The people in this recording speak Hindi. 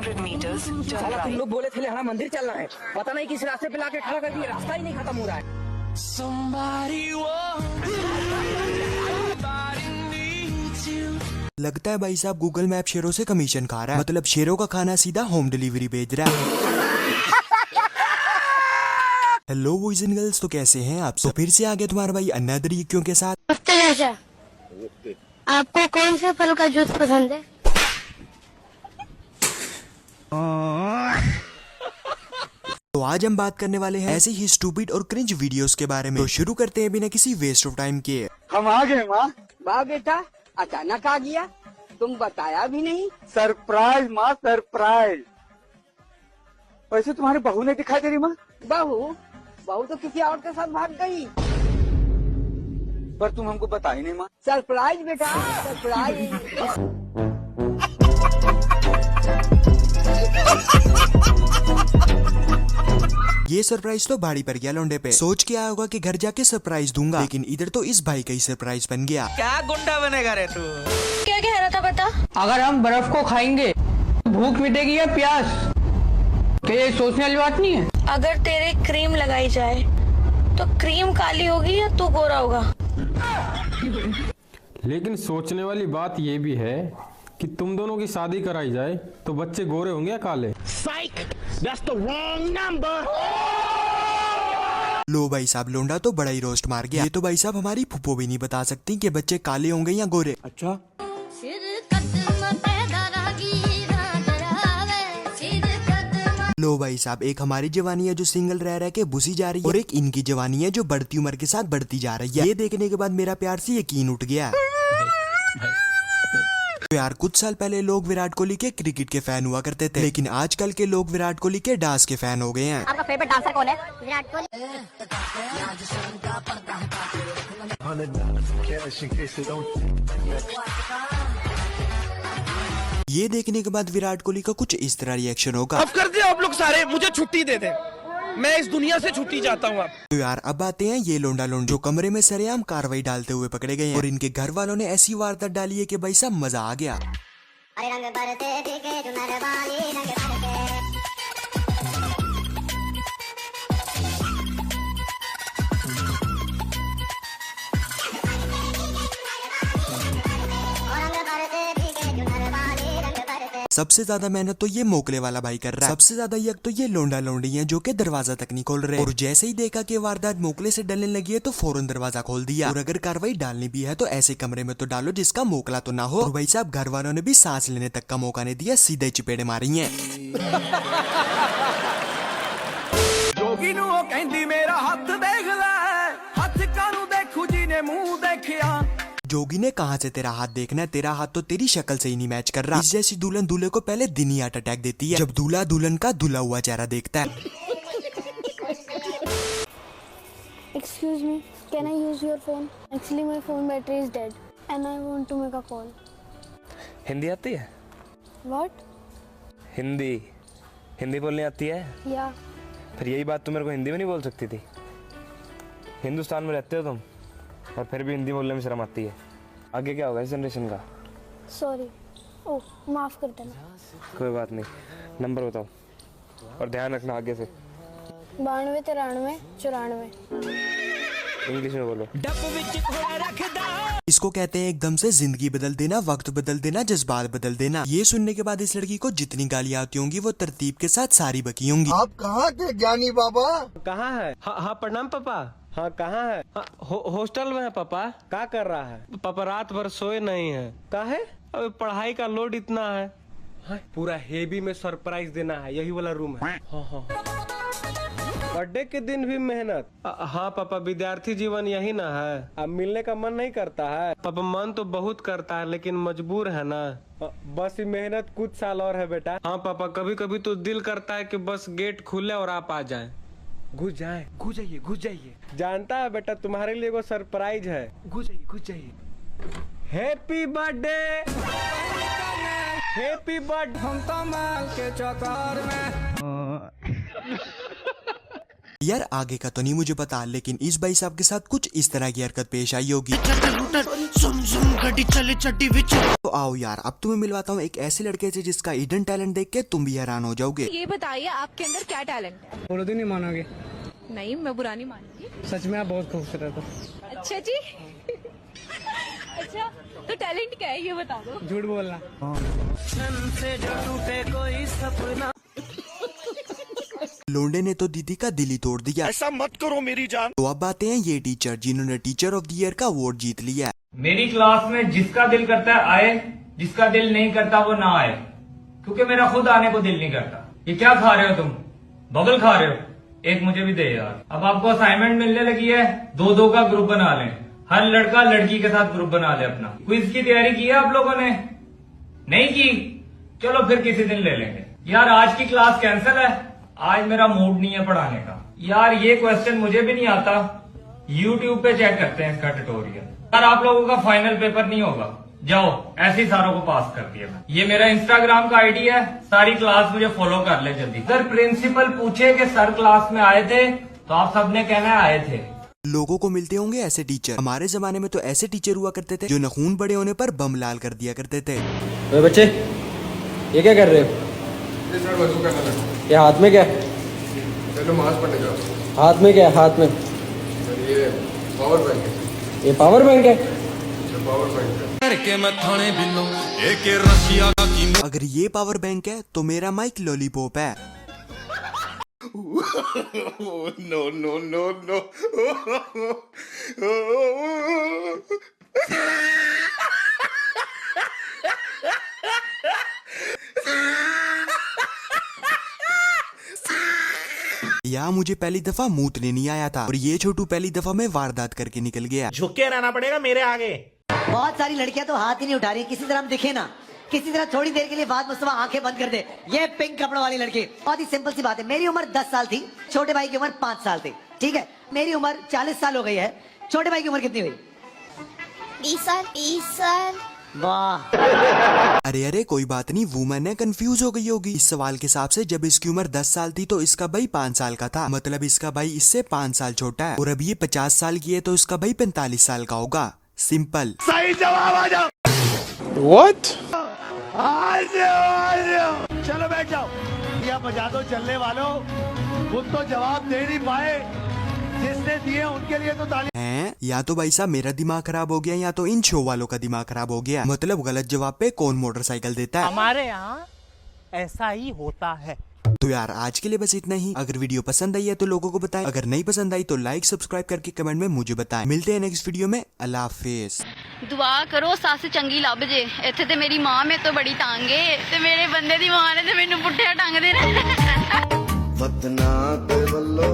200 meters, turn साला तुम right. लोग बोले थे लेहाना मंदिर चलना है, पता नहीं किस रास्ते पे लाके खड़ा कर दिया, रास्ता ही नहीं खत्म हो रहा है। लगता है भाई साहब गूगल मैप शेरों से कमीशन खा रहा है, मतलब शेरों का खाना सीधा होम डिलीवरी भेज रहा है। हेलो बॉयज एंड गर्ल्स, तो कैसे हैं आप सब? फिर से आ गया तुम्हारा भाई अन्ना तरीकों के साथ। आपको कौन से फल का जूस पसंद है? तो आज हम बात करने वाले हैं ऐसे ही स्टूपिड और क्रिंज वीडियोस के बारे में। तो शुरू करते हैं बिना किसी वेस्ट ऑफ टाइम के। हम आ गए माँ। वाह बेटा, अचानक आ गया, तुम बताया भी नहीं। सरप्राइज माँ, सरप्राइज। वैसे तुम्हारी बहू नहीं दिखाई दे रही माँ? बहू तो किसी और के साथ भाग गई। पर तुम हमको बताई नहीं माँ। सरप्राइज बेटा, सरप्राइज। ये सरप्राइज तो भारी पड़ गया लौंडे पे। सोच के आया होगा कि घर जाके सरप्राइज दूंगा, लेकिन इधर तो इस भाई का ही सरप्राइज बन गया। क्या गुंडा बनेगा रे तू? क्या कह रहा था बता? अगर हम बर्फ को खाएंगे भूख मिटेगी या प्यास? क्या ये सोचने वाली बात नहीं है? अगर तेरे क्रीम लगाई जाए तो क्रीम काली होगी या तू गोरा होगा? लेकिन सोचने वाली बात ये भी है कि तुम दोनों की शादी कराई जाए तो बच्चे गोरे होंगे या काले? लो भाई साहब, लोंडा तो बड़ा ही रोस्ट मार गया। ये तो भाई साहब हमारी फुप्पो भी नहीं बता सकती कि बच्चे काले होंगे या गोरे। अच्छा, लो भाई साहब, एक हमारी जवानी है जो सिंगल रह रह के बुसी जा रही है, और एक इनकी जवानी है जो बढ़ती उम्र के साथ बढ़ती जा रही है। ये देखने के बाद मेरा प्यार से यकीन उठ गया। तो यार, कुछ साल पहले लोग विराट कोहली के क्रिकेट के फैन हुआ करते थे, लेकिन आजकल के लोग विराट कोहली के डांस के फैन हो गए हैं। आपका फेवरेट डांसर कौन है? विराट कोहली। ये देखने के बाद विराट कोहली का कुछ इस तरह रिएक्शन होगा। अब कर दे आप लोग सारे, मुझे छुट्टी दे दे, मैं इस दुनिया से छुट्टी चाहता हूँ। तो यार, अब आते हैं ये लोंडा लोंड जो कमरे में सरेआम कार्रवाई डालते हुए पकड़े गए हैं, और इनके घर वालों ने ऐसी वारदात डाली है कि भाई साहब मजा आ गया। सबसे ज्यादा मेहनत तो ये मोकले वाला भाई कर रहा है। सबसे ज्यादा यक तो ये लोंडा लोंडी है जो कि दरवाजा तक नहीं खोल रहे, और जैसे ही देखा कि वारदात मोकले से डलने लगी है तो फौरन दरवाजा खोल दिया। और अगर कार्रवाई डालनी भी है तो ऐसे कमरे में तो डालो जिसका मोकला तो ना हो। और भाई साहब, घर वालों ने भी सांस लेने तक का मौका नहीं दिया, सीधे चपेड़े मारी है। जोगी नू ओ कहंदी मेरा हाथ देख ले, हाथ कानू देखू जी ने मुंह देखिया। जोगी ने कहा से तेरा हाथ देखना है, तेरा हाथ तो तेरी शक्ल से ही नहीं मैच कर रहा। इस जैसी दुल्हन दूल्हे को पहले दिन ही हार्ट अटैक देती है जब दूल्हा दुल्हन का धुला हुआ चेहरा देखता है। Excuse me, can I use your phone? Actually my phone battery is dead and I want to make a call. Hindi आती है? What? हिंदी बोलनी आती है? Yeah. फिर यही बात तुम मेरे को हिंदी में नहीं बोल सकती थी? हिंदुस्तान में रहते हो तुम और फिर भी हिंदी बोलने में शर्म आती है। आगे क्या होगा इस जनरेशन का? Sorry. Oh, माफ कर देना। कोई बात नहीं, नंबर बताओ और ध्यान रखना आगे से। 92 93 94। इंग्लिश में बोलो। इसको कहते हैं एकदम से जिंदगी बदल देना, वक्त बदल देना, जज्बात बदल देना। ये सुनने के बाद इस लड़की को जितनी गालियाँ आती होंगी वो तरतीब के साथ सारी बकी होंगी। आप कहाँ थे ज्ञानी बाबा? कहाँ है? हाँ प्रणाम पापा। हाँ कहाँ है? हाँ, हॉस्टल में है पापा। क्या कर रहा है पापा? रात भर सोए नहीं है। का है? अबे पढ़ाई का लोड इतना है। हाँ, पूरा हेवी में सरप्राइज देना है, यही वाला रूम है। हाँ। बर्थडे के दिन भी मेहनत। हाँ पापा, विद्यार्थी जीवन यही ना है। अब मिलने का मन नहीं करता है? पापा मन तो बहुत करता है लेकिन मजबूर है ना। बस ये मेहनत कुछ साल और है बेटा। हाँ पापा, कभी कभी तो दिल करता है कि बस गेट खुले और आप आ जाएं। घुस जाइए। जानता है बेटा, तुम्हारे लिए वो सरप्राइज है। घुस जाइए। Happy birthday. हम तो माल के चौकार में। यार, आगे का तो नहीं मुझे पता, लेकिन इस भाई साहब के साथ कुछ इस तरह की हरकत पेश आई होगी। तो आओ यार, अब तुम्हें मिलवाता हूँ एक ऐसे लड़के से जिसका हिडन टैलेंट देख के तुम भी हैरान हो जाओगे। ये बताइए आपके अंदर क्या टैलेंट है? बोलो तो नहीं मानोगे। नहीं, मैं बुरा नहीं मानूंगी। सच में आप बहुत खूबसूरत हो। अच्छा जी। अच्छा, तो टैलेंट क्या है ये बता दो। झूठ बोलना। लोंडे ने तो दीदी का दिल ही तोड़ दिया। ऐसा मत करो मेरी जान। तो अब आते हैं ये टीचर जिन्होंने टीचर ऑफ द ईयर का अवार्ड जीत लिया। मेरी क्लास में जिसका दिल करता है आए, जिसका दिल नहीं करता वो ना आए, क्योंकि मेरा खुद आने को दिल नहीं करता। ये क्या खा रहे हो तुम? बबल खा रहे हो? एक मुझे भी दे यार। अब आपको असाइनमेंट मिलने लगी है, 2-2 का ग्रुप बना लें। हर लड़का लड़की के साथ ग्रुप बना ले अपना। क्विज की तैयारी की है आप लोगों ने? नहीं की? चलो फिर किसी दिन ले लेंगे। यार आज की क्लास कैंसिल है, आज मेरा मूड नहीं है पढ़ाने का। यार ये क्वेश्चन मुझे भी नहीं आता, YouTube पे चेक करते हैं इसका ट्यूटोरियल। यार आप लोगों का फाइनल पेपर नहीं होगा, जाओ ऐसे ही सारों को पास कर दिया मैं। ये मेरा इंस्टाग्राम का आईडी है, सारी क्लास मुझे फॉलो कर ले जल्दी। सर प्रिंसिपल पूछे कि सर क्लास में आए थे, तो आप सबने कहना है आए थे। लोगों को मिलते होंगे ऐसे टीचर। हमारे जमाने में तो ऐसे टीचर हुआ करते थे जो नखून बड़े होने पर बम लाल कर दिया करते थे। ओए बच्चे, ये क्या कर रहे हो? ये हाथ में क्या है? हाथ में क्या है? हाथ में ये पावर बैंक है। अगर ये पावर बैंक है तो मेरा माइक लॉलीपॉप है। No no no no. यहाँ मुझे पहली दफा मूतने नहीं आया था और ये छोटू पहली दफा में वारदात करके निकल गया। झुक के रहना पड़ेगा मेरे आगे। बहुत सारी लड़कियां तो हाथ ही नहीं उठा रही, किसी तरह हम दिखे ना, किसी तरह थोड़ी देर के लिए बात मुस्तफा आंखें बंद कर दे। ये पिंक कपड़ों वाली लड़की, बहुत ही सिंपल सी बात है। मेरी उम्र 10 साल थी, छोटे भाई की उम्र 5 साल थी, ठीक है। मेरी उम्र 40 साल हो गई है, छोटे भाई की उम्र कितनी हुई? 20 साल। वाह। अरे अरे कोई बात नहीं, वुमन है, कंफ्यूज हो गई होगी इस सवाल के हिसाब से। जब इसकी उम्र 10 साल थी तो इसका भाई 5 साल का था, मतलब इसका भाई इससे 5 साल छोटा है। और अब ये 50 साल की है तो इसका भाई 45 साल का होगा। सिंपल। सही जवाब आ जाओ। What? आ जाओ। चलो बैठ जाओ। या बजा दो चलने वालों, खुद तो जवाब दे नहीं पाए, जिसने दिए उनके लिए तो ताली। हैं? या तो भाई साहब मेरा दिमाग खराब हो गया या तो इन शो वालों का दिमाग खराब हो गया। मतलब गलत जवाब पे कौन मोटरसाइकिल देता है? हमारे यहाँ ऐसा ही होता है। तो यार आज के लिए बस इतना ही। अगर वीडियो पसंद आई है तो लोगों को बताएं, अगर नहीं पसंद आई तो लाइक सब्सक्राइब करके कमेंट में मुझे बताएं। मिलते हैं नेक्स्ट वीडियो में। अल्लाह हाफिज। दुआ करो सस चंगी लभ जे। इत्थे ते मेरी मां मेरे तो बड़ी तंग है ते मेरे बंदे दी मां ने ते मैनू पुट्ठे टंग दे। वतना ते वल्लो